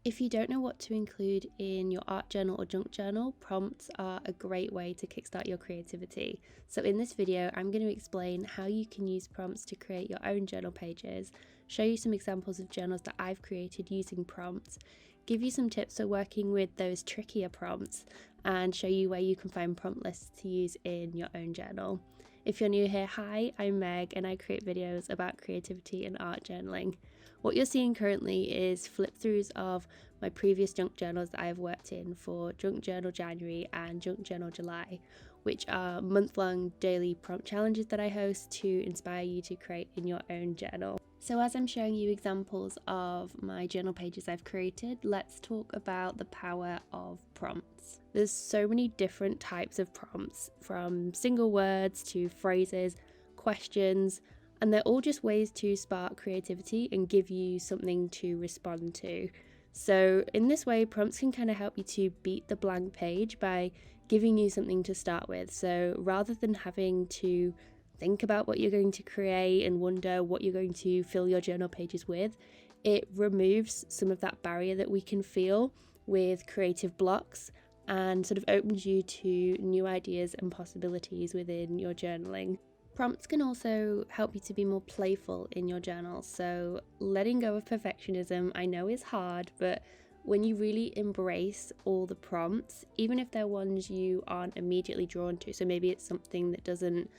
If you don't know what to include in your art journal or junk journal, prompts are a great way to kickstart your creativity. So in this video, I'm going to explain how you can use prompts to create your own journal pages, show you some examples of journals that I've created using prompts, give you some tips for working with those trickier prompts, and show you where you can find prompt lists to use in your own journal. If you're new here, hi, I'm Meg and I create videos about creativity and art journaling. What you're seeing currently is flip throughs of my previous junk journals that I have worked in for Junk Journal January and Junk Journal July, which are month-long daily prompt challenges that I host to inspire you to create in your own journal. So as I'm showing you examples of my journal pages I've created, let's talk about the power of prompts. There's so many different types of prompts, from single words to phrases, questions, and they're all just ways to spark creativity and give you something to respond to. So in this way, prompts can kind of help you to beat the blank page by giving you something to start with. So rather than having to think about what you're going to create and wonder what you're going to fill your journal pages with, it removes some of that barrier that we can feel with creative blocks and sort of opens you to new ideas and possibilities within your journaling. Prompts can also help you to be more playful in your journal. So letting go of perfectionism, I know is hard, but when you really embrace all the prompts, even if they're ones you aren't immediately drawn to, so maybe it's something that doesn't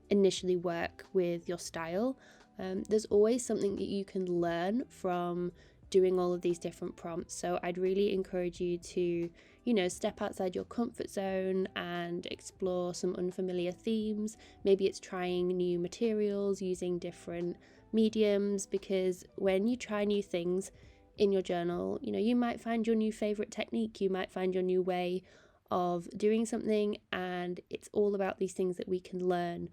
initially work with your style, there's always something that you can learn from doing all of these different prompts. So I'd really encourage you to, step outside your comfort zone and explore some unfamiliar themes. Maybe it's trying new materials, using different mediums, because when you try new things in your journal, you might find your new favorite technique, you might find your new way of doing something, and it's all about these things that we can learn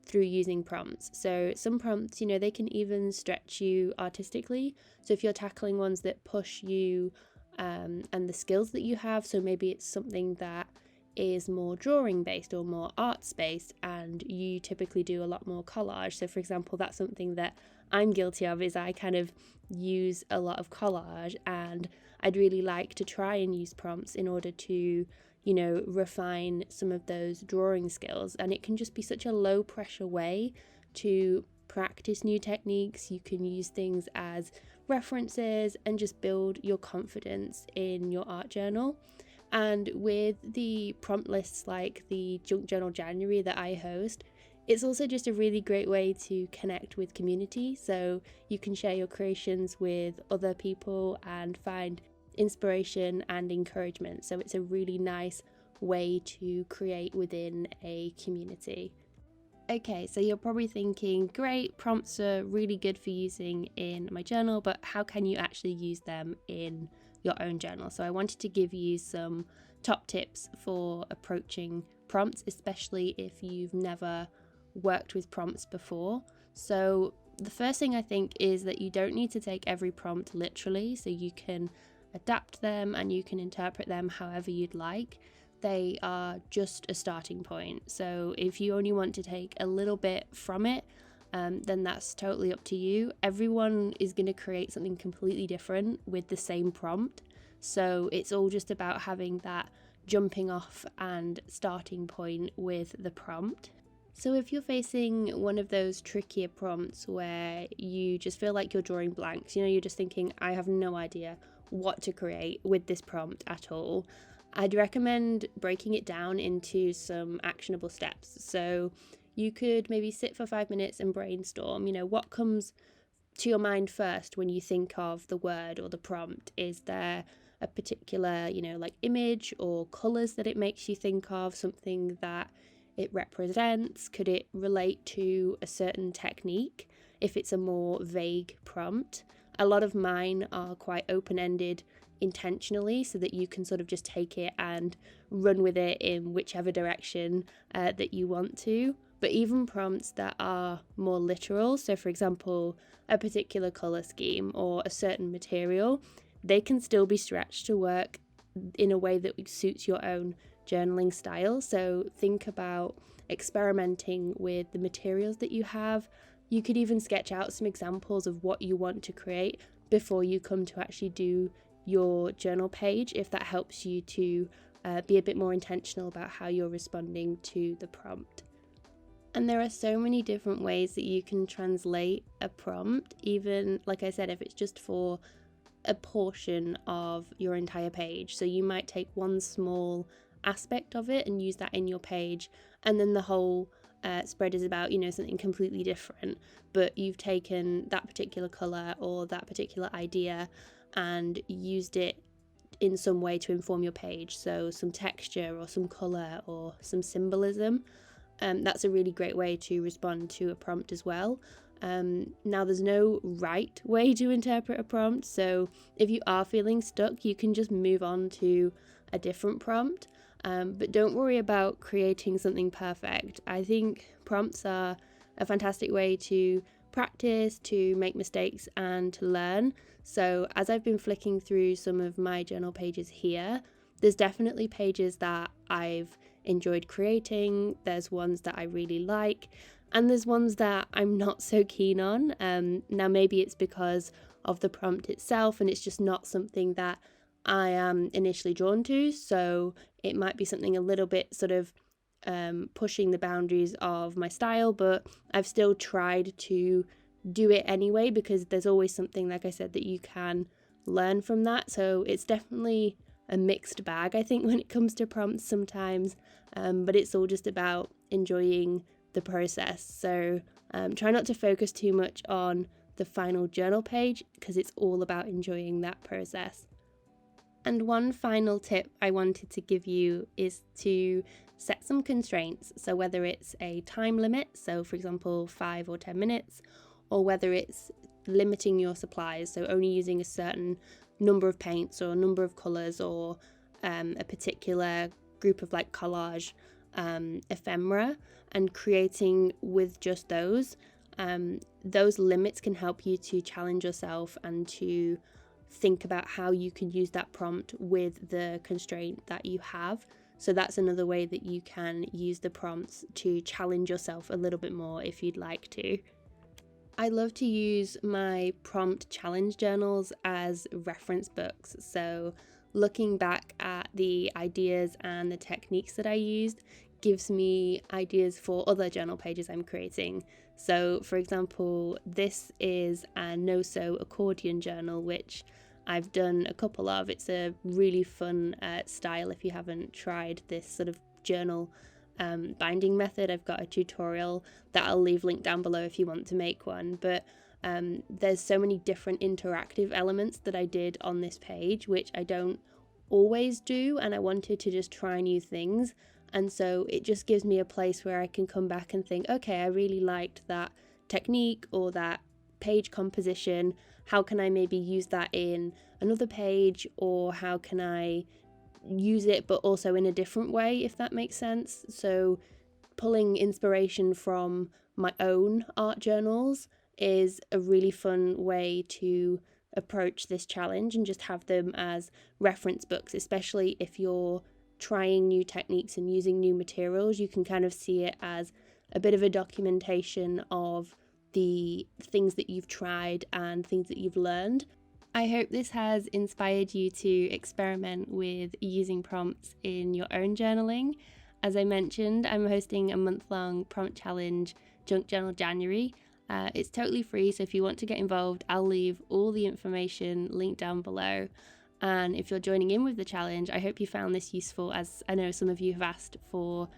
through using prompts. So some prompts, they can even stretch you artistically. So if you're tackling ones that push you and the skills that you have, so maybe it's something that is more drawing based or more arts based, and you typically do a lot more collage. So for example, that's something that I'm guilty of, is I kind of use a lot of collage, and I'd really like to try and use prompts in order to refine some of those drawing skills. And it can just be such a low pressure way to practice new techniques. You can use things as references and just build your confidence in your art journal. And with the prompt lists like the Junk Journal January that I host, it's also just a really great way to connect with community. So you can share your creations with other people and find inspiration and encouragement. So it's a really nice way to create within a community. Okay, so you're probably thinking, great, prompts are really good for using in my journal, but how can you actually use them in your own journal? So I wanted to give you some top tips for approaching prompts, especially if you've never worked with prompts before. So the first thing I think is that you don't need to take every prompt literally, so you can adapt them and you can interpret them however you'd like. They are just a starting point. So if you only want to take a little bit from it, then that's totally up to you. Everyone is going to create something completely different with the same prompt. So it's all just about having that jumping off and starting point with the prompt. So if you're facing one of those trickier prompts where you just feel like you're drawing blanks, you're just thinking, I have no idea what to create with this prompt at all, I'd recommend breaking it down into some actionable steps. So you could maybe sit for 5 minutes and brainstorm, what comes to your mind first when you think of the word or the prompt. Is there a particular, like image or colours that it makes you think of, something that it represents? Could it relate to a certain technique if it's a more vague prompt? A lot of mine are quite open-ended intentionally, so that you can sort of just take it and run with it in whichever direction that you want to. But even prompts that are more literal, so for example, a particular colour scheme or a certain material, they can still be stretched to work in a way that suits your own journaling style. So think about experimenting with the materials that you have. You could even sketch out some examples of what you want to create before you come to actually do your journal page if that helps you to be a bit more intentional about how you're responding to the prompt. And there are so many different ways that you can translate a prompt, even like I said, if it's just for a portion of your entire page. So you might take one small aspect of it and use that in your page, and then the whole spread is about, you know, something completely different, but you've taken that particular color or that particular idea and used it in some way to inform your page. So some texture or some color or some symbolism. That's a really great way to respond to a prompt as well. Now, there's no right way to interpret a prompt, so if you are feeling stuck, you can just move on to a different prompt. But don't worry about creating something perfect. I think prompts are a fantastic way to practice, to make mistakes, and to learn. So as I've been flicking through some of my journal pages here, there's definitely pages that I've enjoyed creating, there's ones that I really like, and there's ones that I'm not so keen on. Now maybe it's because of the prompt itself and it's just not something that I am initially drawn to, so it might be something a little bit sort of pushing the boundaries of my style, but I've still tried to do it anyway because there's always something, like I said, that you can learn from that. So it's definitely a mixed bag, I think, when it comes to prompts sometimes, but it's all just about enjoying the process. So try not to focus too much on the final journal page because it's all about enjoying that process. And one final tip I wanted to give you is to set some constraints. So whether it's a time limit, so for example 5 or 10 minutes, or whether it's limiting your supplies, so only using a certain number of paints or number of colours or a particular group of like collage ephemera and creating with just those limits can help you to challenge yourself and to think about how you can use that prompt with the constraint that you have. So that's another way that you can use the prompts to challenge yourself a little bit more if you'd like to. I love to use my prompt challenge journals as reference books. So looking back at the ideas and the techniques that I used gives me ideas for other journal pages I'm creating. So for example, this is a no-sew accordion journal, which I've done a couple of. It's a really fun style if you haven't tried this sort of journal binding method. I've got a tutorial that I'll leave linked down below if you want to make one, but there's so many different interactive elements that I did on this page which I don't always do, and I wanted to just try new things, and so it just gives me a place where I can come back and think, okay, I really liked that technique or that page composition, how can I maybe use that in another page, or how can I use it but also in a different way, if that makes sense. So pulling inspiration from my own art journals is a really fun way to approach this challenge and just have them as reference books, especially if you're trying new techniques and using new materials. You can kind of see it as a bit of a documentation of the things that you've tried and things that you've learned. I hope this has inspired you to experiment with using prompts in your own journaling. As I mentioned, I'm hosting a month-long prompt challenge, Junk Journal January. It's totally free, so if you want to get involved, I'll leave all the information linked down below. And if you're joining in with the challenge, I hope you found this useful, as I know some of you have asked for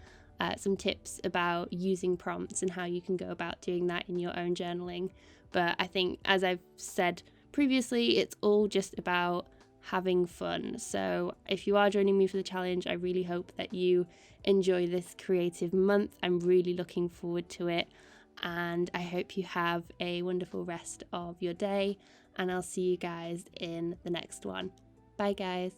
some tips about using prompts and how you can go about doing that in your own journaling. But I think, as I've said previously, it's all just about having fun. So if you are joining me for the challenge, I really hope that you enjoy this creative month. I'm really looking forward to it, and I hope you have a wonderful rest of your day, and I'll see you guys in the next one. Bye guys.